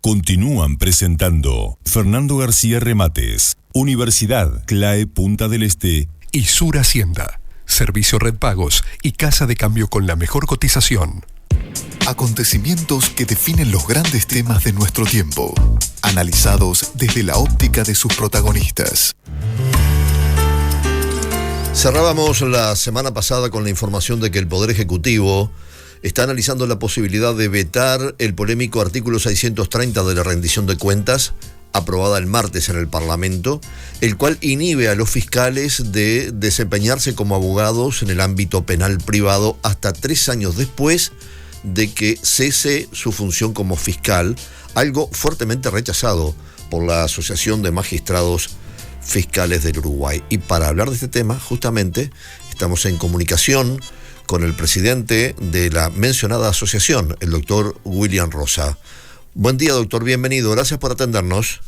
Continúan presentando Fernando García Remates, Universidad CLAE Punta del Este y Sur Hacienda, Servicio Red Pagos y Casa de Cambio con la mejor cotización. Acontecimientos que definen los grandes temas de nuestro tiempo, analizados desde la óptica de sus protagonistas. Cerrábamos la semana pasada con la información de que el Poder Ejecutivo está analizando la posibilidad de vetar el polémico artículo 630 de la rendición de cuentas, aprobada el martes en el Parlamento, el cual inhibe a los fiscales de desempeñarse como abogados en el ámbito penal privado hasta 3 años después de que cese su función como fiscal, algo fuertemente rechazado por la Asociación de Magistrados Fiscales del Uruguay. Y para hablar de este tema, justamente, estamos en comunicación con el presidente de la mencionada asociación, el doctor William Rosa. Buen día, doctor, bienvenido, gracias por atendernos.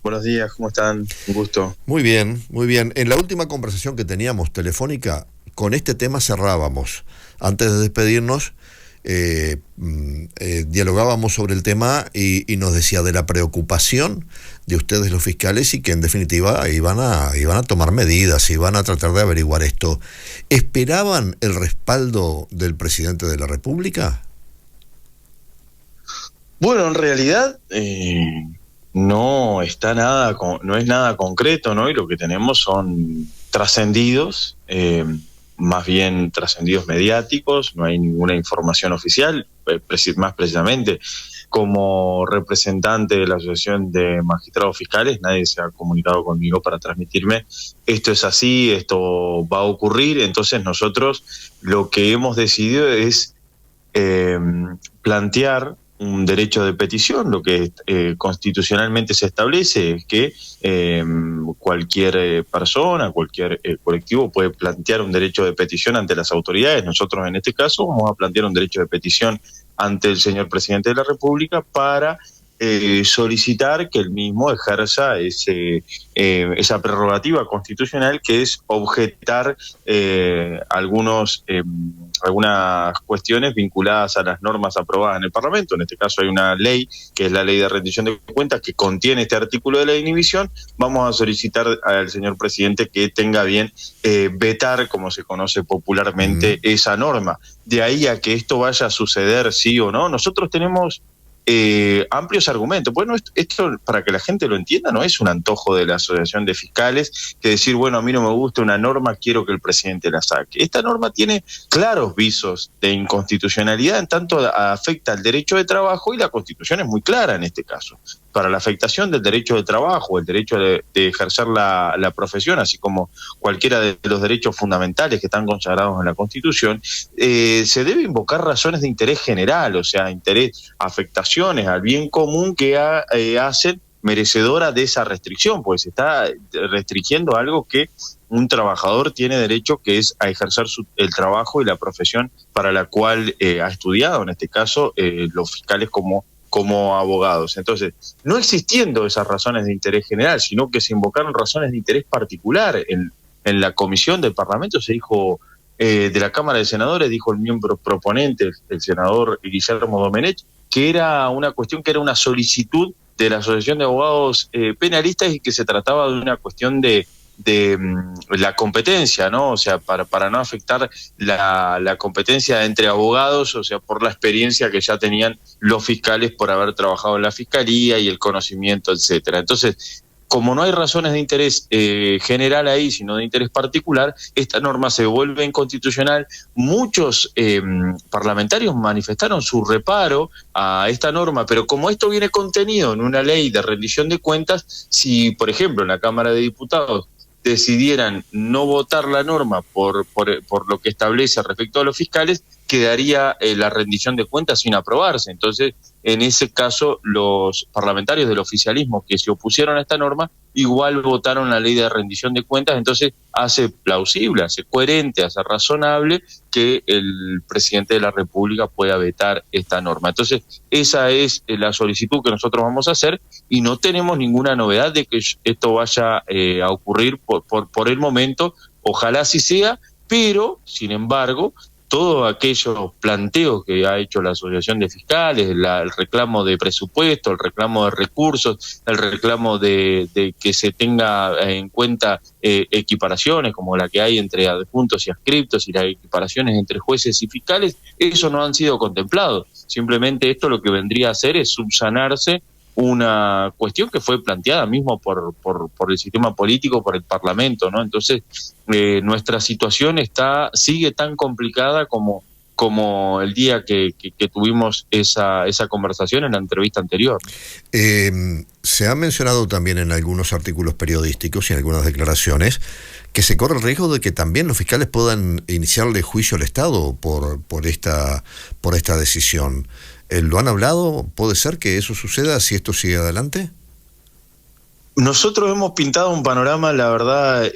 Buenos días, ¿cómo están? Un gusto. Muy bien, muy bien. En la última conversación que teníamos telefónica, con este tema cerrábamos. Antes de despedirnos, dialogábamos sobre el tema y nos decía de la preocupación de ustedes los fiscales y que en definitiva iban a tomar medidas, iban a tratar de averiguar esto. ¿Esperaban el respaldo del presidente de la República? Bueno, en realidad no es nada concreto, ¿no? Y lo que tenemos son trascendidos, más bien trascendidos mediáticos, no hay ninguna información oficial, más precisamente como representante de la Asociación de Magistrados Fiscales, nadie se ha comunicado conmigo para transmitirme esto es así, esto va a ocurrir. Entonces nosotros lo que hemos decidido es plantear un derecho de petición. Lo que constitucionalmente se establece es que cualquier persona, cualquier colectivo puede plantear un derecho de petición ante las autoridades. Nosotros en este caso vamos a plantear un derecho de petición ante el señor presidente de la República para solicitar que él mismo ejerza esa prerrogativa constitucional que es objetar algunas cuestiones vinculadas a las normas aprobadas en el Parlamento. En este caso hay una ley, que es la Ley de Rendición de Cuentas, que contiene este artículo de la inhibición. Vamos a solicitar al señor presidente que tenga bien vetar, como se conoce popularmente, esa norma. De ahí a que esto vaya a suceder, sí o no, nosotros tenemos amplios argumentos. Bueno, esto para que la gente lo entienda no es un antojo de la Asociación de Fiscales que decir, bueno, a mí no me gusta una norma, quiero que el presidente la saque. Esta norma tiene claros visos de inconstitucionalidad en tanto afecta al derecho de trabajo, y la Constitución es muy clara en este caso. Para la afectación del derecho de trabajo, el derecho de ejercer la profesión, así como cualquiera de los derechos fundamentales que están consagrados en la Constitución, se debe invocar razones de interés general, o sea, afectaciones al bien común que hacen merecedora de esa restricción, pues se está restringiendo algo que un trabajador tiene derecho, que es a ejercer el trabajo y la profesión para la cual ha estudiado, en este caso los fiscales como abogados. Entonces, no existiendo esas razones de interés general, sino que se invocaron razones de interés particular. En la comisión del Parlamento se dijo, de la Cámara de Senadores, dijo el miembro proponente, el senador Guillermo Domenech, que era una cuestión, que era una solicitud de la Asociación de Abogados Penalistas, y que se trataba de una cuestión de la competencia, ¿no? O sea, para no afectar la competencia entre abogados, o sea, por la experiencia que ya tenían los fiscales por haber trabajado en la fiscalía y el conocimiento, etcétera. Entonces, como no hay razones de interés general ahí, sino de interés particular, esta norma se vuelve inconstitucional. Muchos parlamentarios manifestaron su reparo a esta norma, pero como esto viene contenido en una ley de rendición de cuentas, si, por ejemplo, en la Cámara de Diputados decidieran no votar la norma por lo que establece respecto a los fiscales, quedaría la rendición de cuentas sin aprobarse. Entonces, en ese caso, los parlamentarios del oficialismo que se opusieron a esta norma igual votaron la ley de rendición de cuentas. Entonces, hace plausible, hace coherente, hace razonable que el presidente de la República pueda vetar esta norma. Entonces, esa es la solicitud que nosotros vamos a hacer, y no tenemos ninguna novedad de que esto vaya a ocurrir por el momento. Ojalá así sea, pero, sin embargo, todos aquellos planteos que ha hecho la Asociación de Fiscales, el reclamo de presupuesto, el reclamo de recursos, el reclamo de que se tenga en cuenta equiparaciones como la que hay entre adjuntos y adscriptos y las equiparaciones entre jueces y fiscales, eso no han sido contemplados. Simplemente esto lo que vendría a hacer es subsanarse una cuestión que fue planteada mismo por el sistema político, por el Parlamento, ¿no? Entonces, nuestra situación sigue tan complicada como el día que tuvimos esa conversación en la entrevista anterior. Se ha mencionado también en algunos artículos periodísticos y en algunas declaraciones que se corre el riesgo de que también los fiscales puedan iniciarle juicio al Estado por esta decisión. ¿Lo han hablado? ¿Puede ser que eso suceda si esto sigue adelante? Nosotros hemos pintado un panorama, la verdad,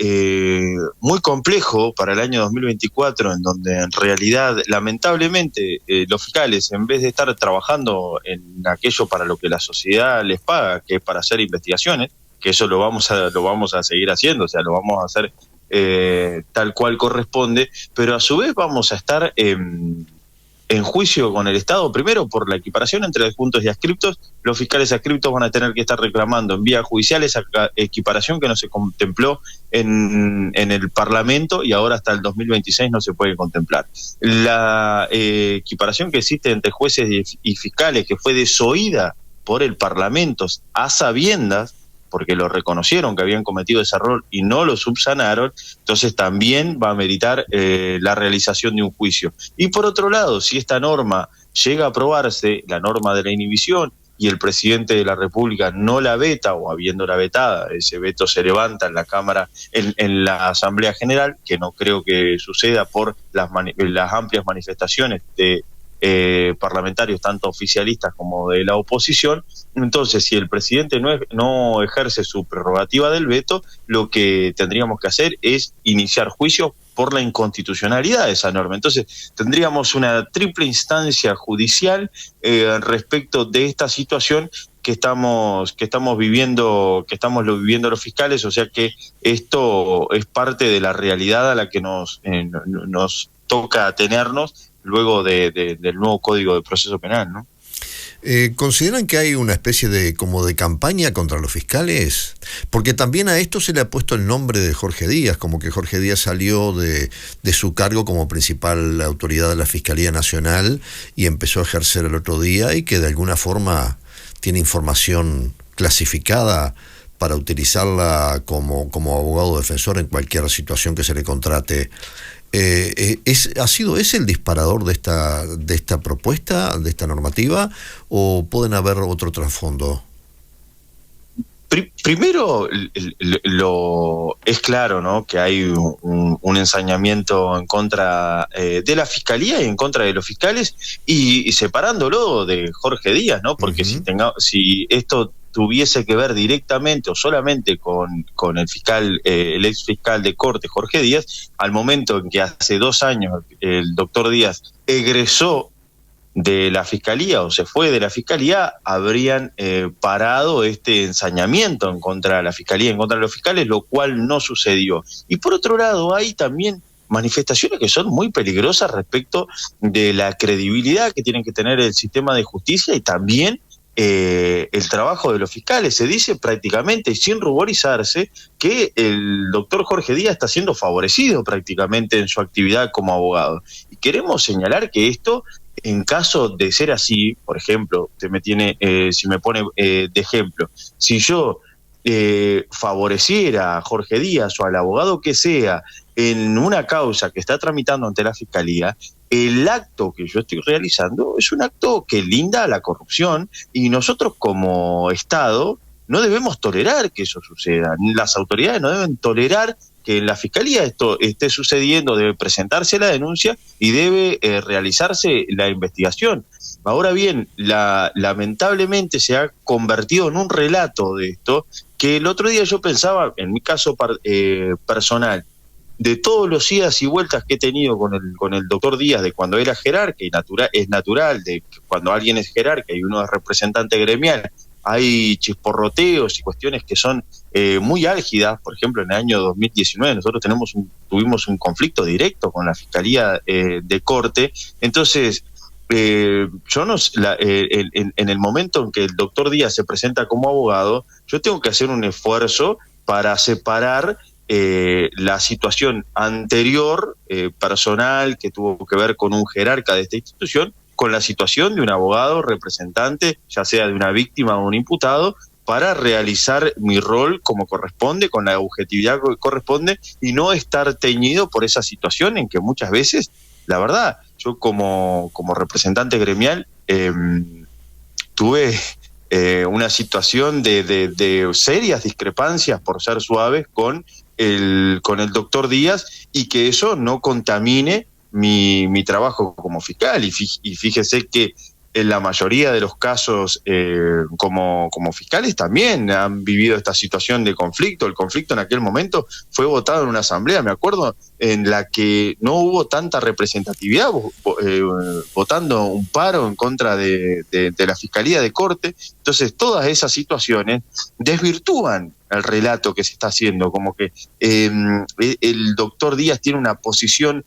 muy complejo para el año 2024, en donde en realidad, lamentablemente, los fiscales, en vez de estar trabajando en aquello para lo que la sociedad les paga, que es para hacer investigaciones, que eso lo vamos a seguir haciendo, o sea, lo vamos a hacer tal cual corresponde, pero a su vez vamos a estar en juicio con el Estado, primero por la equiparación entre adjuntos y adscriptos. Los fiscales adscriptos van a tener que estar reclamando en vía judicial esa equiparación que no se contempló en el Parlamento y ahora hasta el 2026 no se puede contemplar. La equiparación que existe entre jueces y fiscales, que fue desoída por el Parlamento a sabiendas, porque lo reconocieron que habían cometido ese error y no lo subsanaron, entonces también va a meritar la realización de un juicio. Y por otro lado, si esta norma llega a aprobarse, la norma de la inhibición, y el presidente de la República no la veta, o habiéndola vetada, ese veto se levanta en la Cámara, en la Asamblea General, que no creo que suceda por las amplias manifestaciones de parlamentarios, tanto oficialistas como de la oposición. Entonces, si el presidente no ejerce su prerrogativa del veto, lo que tendríamos que hacer es iniciar juicios por la inconstitucionalidad de esa norma. Entonces, tendríamos una triple instancia judicial respecto de esta situación que estamos viviendo los fiscales, o sea que esto es parte de la realidad a la que nos toca atenernos luego del nuevo Código de Proceso Penal, ¿no? ¿Consideran que hay una especie de campaña contra los fiscales? Porque también a esto se le ha puesto el nombre de Jorge Díaz, como que Jorge Díaz salió de su cargo como principal autoridad de la Fiscalía Nacional y empezó a ejercer el otro día, y que de alguna forma tiene información clasificada para utilizarla como abogado defensor en cualquier situación que se le contrate. ¿Es el disparador de esta propuesta, de esta normativa, o pueden haber otro trasfondo? Primero, es claro, ¿no?, que hay un ensañamiento en contra de la Fiscalía y en contra de los fiscales, y separándolo de Jorge Díaz, ¿no? Porque si esto tuviese que ver directamente o solamente con el fiscal, el ex fiscal de Corte, Jorge Díaz, al momento en que hace 2 años el doctor Díaz egresó de la Fiscalía o se fue de la Fiscalía, habrían parado este ensañamiento en contra de la Fiscalía, en contra de los fiscales, lo cual no sucedió. Y por otro lado, hay también manifestaciones que son muy peligrosas respecto de la credibilidad que tienen que tener el sistema de justicia y también el trabajo de los fiscales. Se dice prácticamente, sin ruborizarse, que el doctor Jorge Díaz está siendo favorecido prácticamente en su actividad como abogado. Y queremos señalar que esto, en caso de ser así, por ejemplo, si me pone de ejemplo, si yo favoreciera a Jorge Díaz o al abogado que sea en una causa que está tramitando ante la Fiscalía, el acto que yo estoy realizando es un acto que linda a la corrupción, y nosotros como Estado no debemos tolerar que eso suceda. Las autoridades no deben tolerar que en la Fiscalía esto esté sucediendo. Debe presentarse la denuncia y debe realizarse la investigación. Ahora bien, lamentablemente se ha convertido en un relato de esto, que el otro día yo pensaba, en mi caso personal, de todos los idas y vueltas que he tenido con el doctor Díaz, de cuando era jerarca, y es natural de que cuando alguien es jerarca y uno es representante gremial, hay chisporroteos y cuestiones que son muy álgidas. Por ejemplo, en el año 2019 nosotros tuvimos un conflicto directo con la Fiscalía de Corte. Entonces, en el momento en que el doctor Díaz se presenta como abogado, yo tengo que hacer un esfuerzo para separar la situación anterior, personal, que tuvo que ver con un jerarca de esta institución, con la situación de un abogado representante, ya sea de una víctima o un imputado, para realizar mi rol como corresponde, con la objetividad que corresponde, y no estar teñido por esa situación en que muchas veces, la verdad, yo como representante gremial tuve una situación de serias discrepancias, por ser suaves, con el doctor Díaz, y que eso no contamine mi trabajo como fiscal. Y fíjese que en la mayoría de los casos como fiscales también han vivido esta situación de conflicto. El conflicto en aquel momento fue votado en una asamblea, me acuerdo, en la que no hubo tanta representatividad, votando un paro en contra de la Fiscalía de Corte. Entonces todas esas situaciones desvirtúan el relato que se está haciendo, como que el doctor Díaz tiene una posición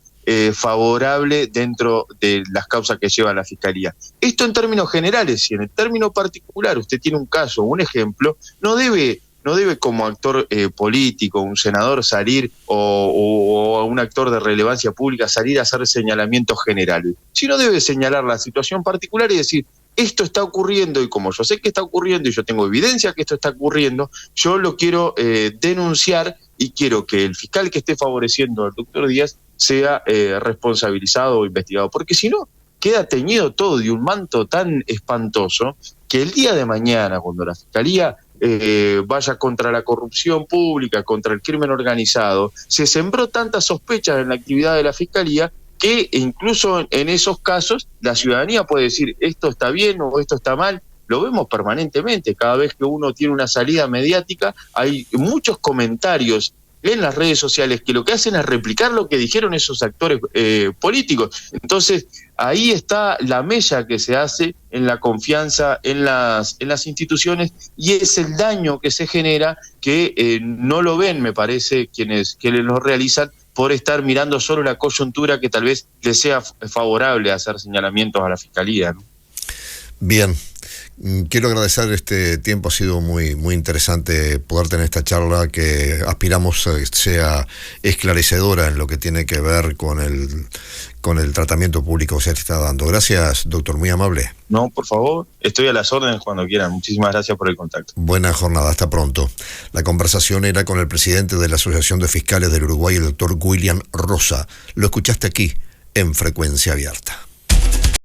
favorable dentro de las causas que lleva la Fiscalía. Esto en términos generales. Si en el término particular usted tiene un caso, un ejemplo, no debe como actor político, un senador salir o un actor de relevancia pública salir a hacer señalamientos generales, sino debe señalar la situación particular y decir: esto está ocurriendo, y como yo sé que está ocurriendo y yo tengo evidencia que esto está ocurriendo, yo lo quiero denunciar, y quiero que el fiscal que esté favoreciendo al doctor Díaz sea responsabilizado o investigado, porque si no, queda teñido todo de un manto tan espantoso que el día de mañana, cuando la Fiscalía vaya contra la corrupción pública, contra el crimen organizado, se sembró tantas sospechas en la actividad de la Fiscalía que incluso en esos casos la ciudadanía puede decir: esto está bien o esto está mal. Lo vemos permanentemente. Cada vez que uno tiene una salida mediática, hay muchos comentarios en las redes sociales que lo que hacen es replicar lo que dijeron esos actores políticos. Entonces, ahí está la mella que se hace en la confianza en las instituciones, y es el daño que se genera que no lo ven, me parece, quienes lo realizan, por estar mirando solo la coyuntura que tal vez les sea favorable a hacer señalamientos a la Fiscalía, ¿no? Bien. Quiero agradecer este tiempo, ha sido muy, muy interesante poder tener esta charla que aspiramos sea esclarecedora en lo que tiene que ver con el tratamiento público que se está dando. Gracias, doctor, muy amable. No, por favor, estoy a las órdenes cuando quieran. Muchísimas gracias por el contacto. Buena jornada, hasta pronto. La conversación era con el presidente de la Asociación de Fiscales del Uruguay, el doctor William Rosa. Lo escuchaste aquí, en Frecuencia Abierta.